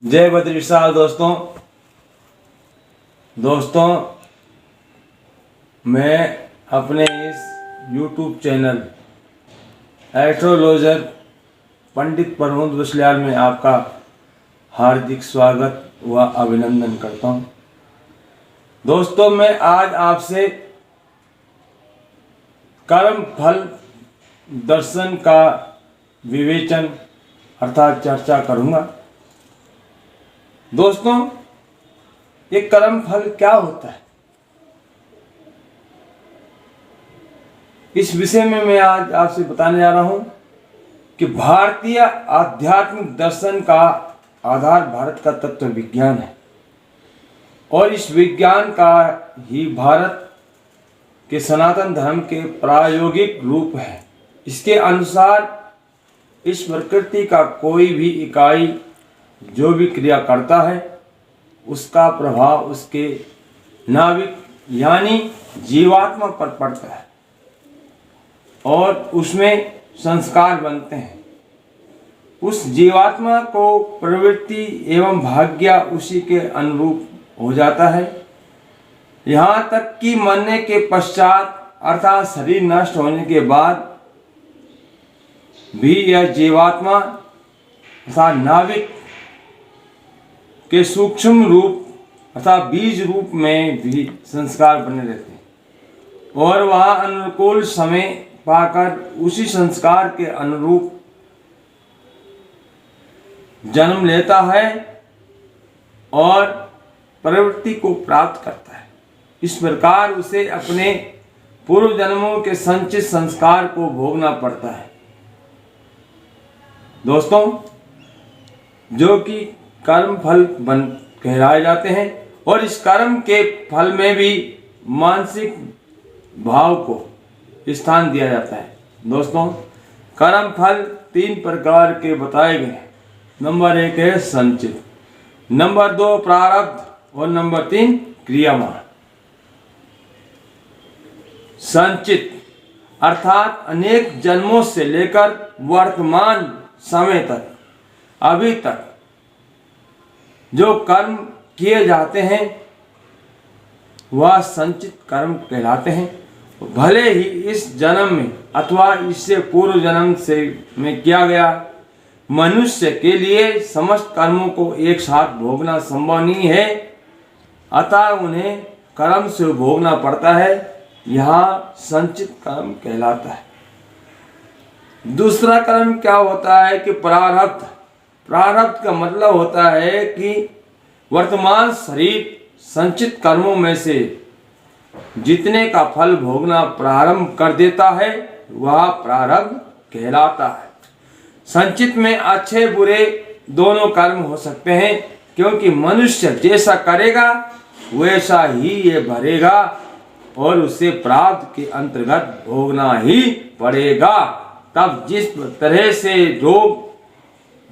जय बद्री विशाल दोस्तों मैं अपने इस YouTube चैनल एस्ट्रोलॉजर पंडित प्रमोद बसलियाल में आपका हार्दिक स्वागत व अभिनंदन करता हूं। दोस्तों मैं आज आपसे कर्म फल दर्शन का विवेचन अर्थात चर्चा करूंगा। दोस्तों ये कर्म फल क्या होता है, इस विषय में मैं आज आपसे बताने जा रहा हूं कि भारतीय आध्यात्मिक दर्शन का आधार भारत का तत्व विज्ञान है और इस विज्ञान का ही भारत के सनातन धर्म के प्रायोगिक रूप है। इसके अनुसार इस प्रकृति का कोई भी इकाई जो भी क्रिया करता है उसका प्रभाव उसके नाविक यानी जीवात्मा पर पड़ता है और उसमें संस्कार बनते हैं। उस जीवात्मा को प्रवृत्ति एवं भाग्य उसी के अनुरूप हो जाता है। यहाँ तक कि मरने के पश्चात अर्थात शरीर नष्ट होने के बाद भी यह जीवात्मा अर्थात नाविक के सूक्ष्म रूप अर्थात बीज रूप में भी संस्कार बने रहते हैं और वह अनुकूल समय पाकर उसी संस्कार के अनुरूप जन्म लेता है और प्रवृत्ति को प्राप्त करता है। इस प्रकार उसे अपने पूर्व जन्मों के संचित संस्कार को भोगना पड़ता है। दोस्तों जो कि कर्म फल बन कहलाए जाते हैं और इस कर्म के फल में भी मानसिक भाव को स्थान दिया जाता है। दोस्तों कर्म फल 3 प्रकार के बताए गए हैं। नंबर 1 है संचित, नंबर 2 प्रारब्ध और नंबर 3 क्रियामान। संचित अर्थात अनेक जन्मों से लेकर वर्तमान समय तक अभी तक जो कर्म किए जाते हैं वह संचित कर्म कहलाते हैं। भले ही इस जन्म में अथवा इससे पूर्व जन्म से में किया गया मनुष्य के लिए समस्त कर्मों को एक साथ भोगना संभव नहीं है, अतः उन्हें कर्म से भोगना पड़ता है। यहाँ संचित कर्म कहलाता है। दूसरा कर्म क्या होता है कि प्रारब्ध। प्रारब्ध का मतलब होता है कि वर्तमान शरीर संचित कर्मों में से जितने का फल भोगना प्रारंभ कर देता है वह प्रारब्ध कहलाता है। संचित में अच्छे बुरे दोनों कर्म हो सकते हैं, क्योंकि मनुष्य जैसा करेगा वैसा ही ये भरेगा और उसे प्रारब्ध के अंतर्गत भोगना ही पड़ेगा। तब जिस तरह से रोग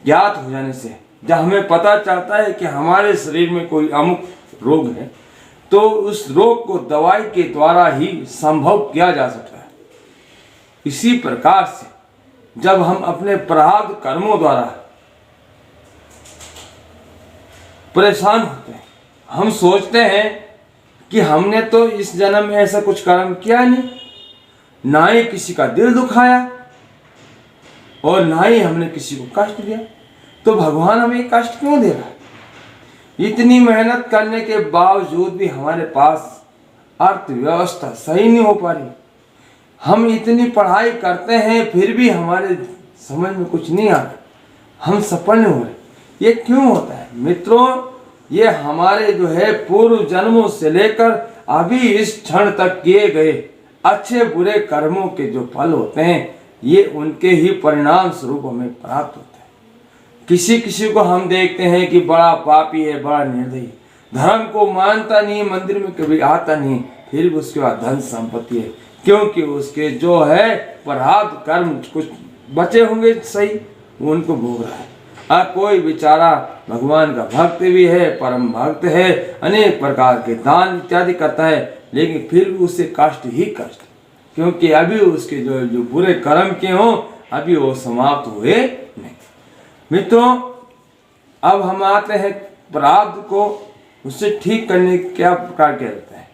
ज्ञात हो जाने से जब हमें पता चलता है कि हमारे शरीर में कोई अमुक रोग है तो उस रोग को दवाई के द्वारा ही संभव किया जा सकता है। इसी प्रकार से जब हम अपने प्रारब्ध कर्मों द्वारा परेशान होते हैं, हम सोचते हैं कि हमने तो इस जन्म में ऐसा कुछ कर्म किया नहीं, ना ही किसी का दिल दुखाया और ना ही हमने किसी को कष्ट दिया, तो भगवान हमें कष्ट क्यों दे रहा है? इतनी मेहनत करने के बावजूद भी हमारे पास अर्थव्यवस्था सही नहीं हो पा रही। हम इतनी पढ़ाई करते हैं फिर भी हमारे समझ में कुछ नहीं आ रहा, हम सफल नहीं हो रहे। ये क्यों होता है मित्रों? ये हमारे जो है पूर्व जन्मों से लेकर अभी इस क्षण तक किए गए अच्छे बुरे कर्मों के जो फल होते हैं ये उनके ही परिणाम स्वरूप हमें प्राप्त होता है। किसी किसी को हम देखते हैं कि बड़ा पापी है, बड़ा निर्दयी, धर्म को मानता नहीं, मंदिर में कभी आता नहीं, फिर भी उसके बाद धन संपत्ति है, क्योंकि उसके जो है प्रारब्ध कर्म कुछ बचे होंगे सही, वो उनको भोग रहा है। कोई बेचारा भगवान का भक्त भी है, परम भक्त है, अनेक प्रकार के दान इत्यादि करता है, लेकिन फिर भी उसे कष्ट ही कष्ट, क्योंकि अभी उसके जो बुरे कर्म के हों अभी वो समाप्त हुए नहीं। मित्रों अब हम आते हैं प्रारब्ध को उससे ठीक करने क्या प्रकार किया जाता है।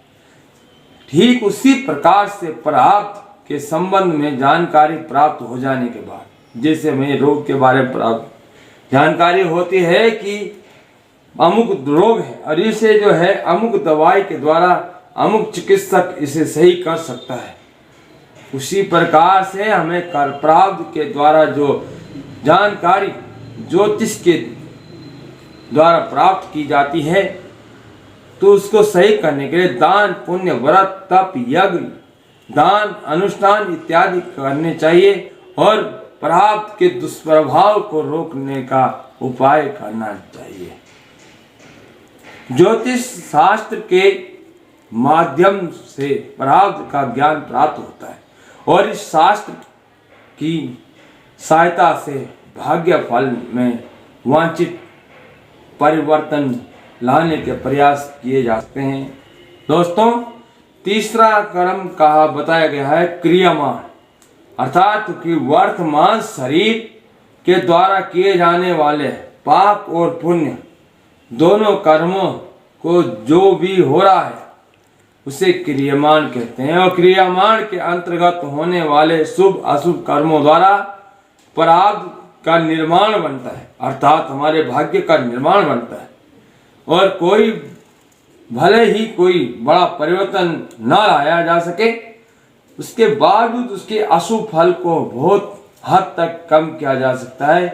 ठीक उसी प्रकार से प्रारब्ध के संबंध में जानकारी प्राप्त हो जाने के बाद, जैसे हमें रोग के बारे में प्राप्त जानकारी होती है कि अमुक रोग है और इसे जो है अमुक दवाई के द्वारा अमुक चिकित्सक इसे सही कर सकता है, उसी प्रकार से हमें कर प्रारब्ध के द्वारा जो जानकारी ज्योतिष के द्वारा प्राप्त की जाती है, तो उसको सही करने के लिए दान, पुण्य, व्रत, तप, यज्ञ, दान, अनुष्ठान इत्यादि करने चाहिए और प्रारब्ध के दुष्प्रभाव को रोकने का उपाय करना चाहिए। ज्योतिष शास्त्र के माध्यम से प्रारब्ध का ज्ञान प्राप्त होता है और इस शास्त्र की सहायता से भाग्य फल में वांछित परिवर्तन लाने के प्रयास किए जाते हैं। दोस्तों, तीसरा कर्म कहा बताया गया है क्रियामान, अर्थात कि वर्तमान शरीर के द्वारा किए जाने वाले पाप और पुण्य दोनों कर्मों को जो भी हो रहा है उसे क्रियामान कहते हैं। और क्रियामान के अंतर्गत होने वाले शुभ अशुभ कर्मों द्वारा प्रारब्ध का निर्माण बनता है, अर्थात हमारे भाग्य का निर्माण बनता है। और कोई भले ही कोई बड़ा परिवर्तन न लाया जा सके, उसके बावजूद उसके अशुभ फल को बहुत हद तक कम किया जा सकता है,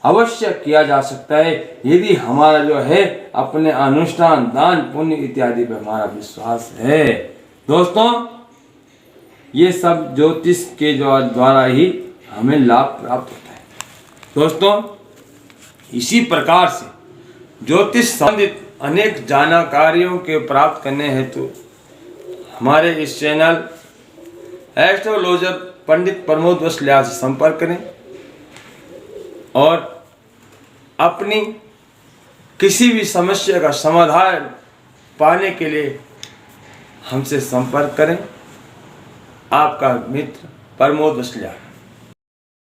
अवश्य किया जा सकता है, यदि हमारा जो है अपने अनुष्ठान, दान, पुण्य इत्यादि पर हमारा विश्वास है। दोस्तों, ये सब ज्योतिष के द्वारा ही हमें लाभ प्राप्त होता है। दोस्तों, इसी प्रकार से ज्योतिष संबंधित अनेक जानकारियों के प्राप्त करने हेतु हमारे इस चैनल एस्ट्रोलॉजर पंडित प्रमोद वसलिया से संपर्क करें और अपनी किसी भी समस्या का समाधान पाने के लिए हमसे संपर्क करें। आपका मित्र प्रमोद वसलिया।